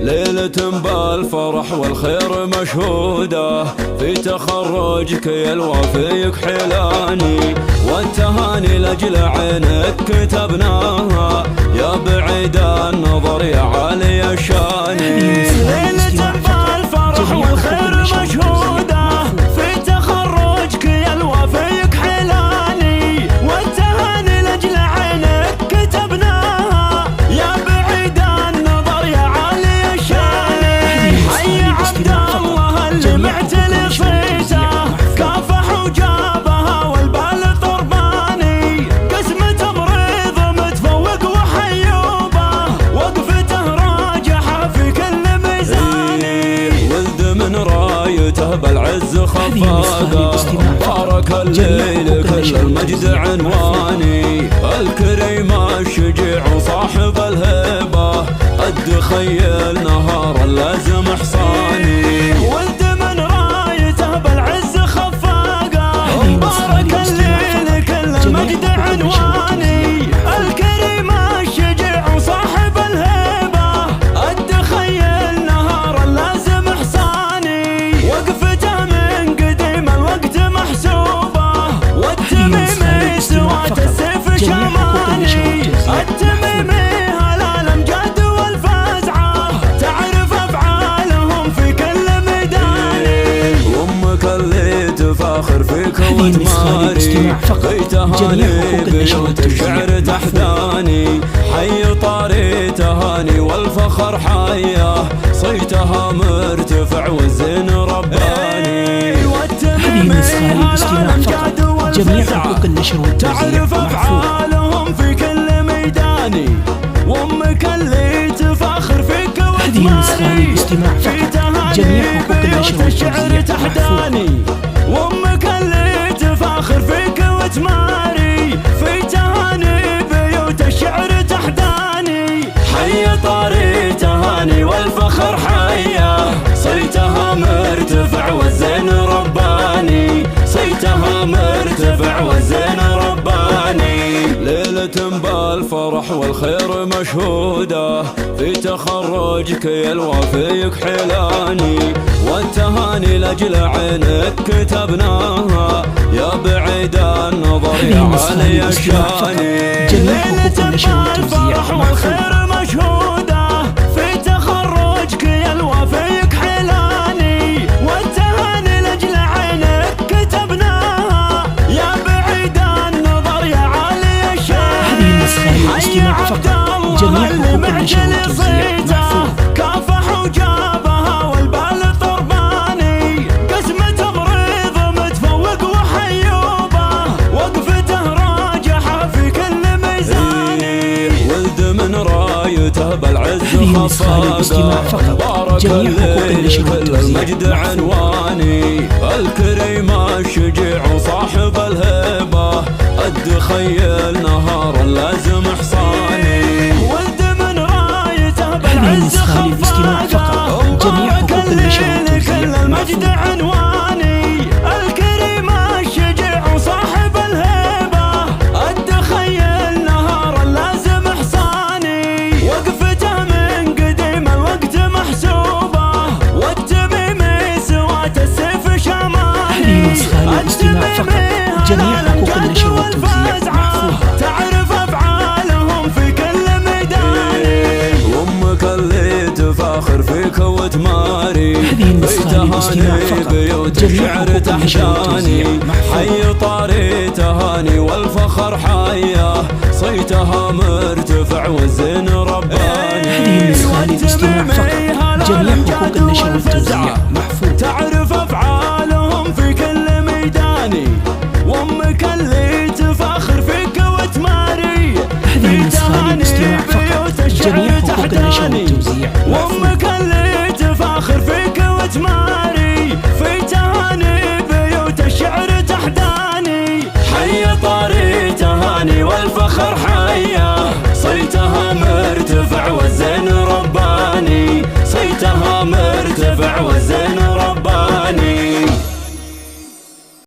ليلة بالفرح والخير مشهودة، في تخرجك يا الوفي حلاني، والتهاني لأجل عينك كتبناها، يا بعيد النظر يا عالي الشان. ليلة بالفرح والخير مشهودة، في تخرجك يا الوفي حلاني، والتهاني لأجل عينك كتبناها، يا بعيد النظر يا عالي الشان. حي عبد الله اللي معتلي صيته، كافح وجابها والبال طرباني، قسمته بريض متفوق وحيوبه، وقفته راجحه في كل ميزاني. ولد من رايته بالعز خفاقه، بارك الليل كل المجد عنواني، الكريم الشجيع وصاحب الهيبه، قد خيل نهار لازم حصاني. ولد من رايته بالعز خفاقه، بارك الليل كل المجد عنواني، الكريم الشجيع وصاحب الهيبه، قد خيل نهار لازم حصاني، وقفته من قديم الوقت محسوبه، والتميمي سوات السيف شماني، التميمي هالامجاد والفزعه، تعرف افعالهم في كل ميداني. وامك اللي تفاخر فيك وتماري، في تهاني بيوت الشعر تحداني، حي طاري تهاني والفخر حياه، صيتها مرتفع والزين رباني. والتميمي هالامجاد والفزعه، تعرف افعالهم في كل ميداني، وامك اللي تفاخر فيك وتماري، في تهاني بيوت الشعر تحداني، وامك اللي تفاخر فيك وتماري، في تهاني بيوت الشعر تحداني، حي طاري تهاني والفخر حياه، صيتها مرتفع والزين رباني، صيتها مرتفع والزين رباني. ليلة بالفرح والخير مشهودة، في تخرجك يا الوفي حلاني، والتهاني لأجل عينك كتبناها، يا بعيد النظر يا عالي الشان. ليلة بالفرح والخير مشهودة، في تخرجك يا الوفي حلاني، والتهاني لأجل عينك كتبناها، يا بعيد النظر يا عالي الشان. حي عبد الله اللي معتلي صيته، كافح وجابها والبال طرباني، قسمته بريض متفوق وحيوبه، وقفته راجحه في كل ميزاني. ولد من رايته بالعز خفاقه، بارك الليل كل المجد عنواني، الكريم الشجيع وصاحب الهيبه، قد خيل نهار لازم حصاني. ولد من رايته بالعز خفاقه، بارك الليل كل المجد عنواني، الكريم الشجيع وصاحب الهيبه، قد خيل نهار لازم حصاني، وقفته من قديم الوقت محسوبه، والتميمي سوات السيف شماني، التميمي هالامجاد والفزعه، تعرف افعالهم في كل ميداني. وامك اللي تفاخر فيك وتماري، في تهاني بيوت الشعر تحداني، حي طاري تهاني والفخر حياه، صيتها مرتفع والزين رباني. والتميمي هالامجاد والفزعه،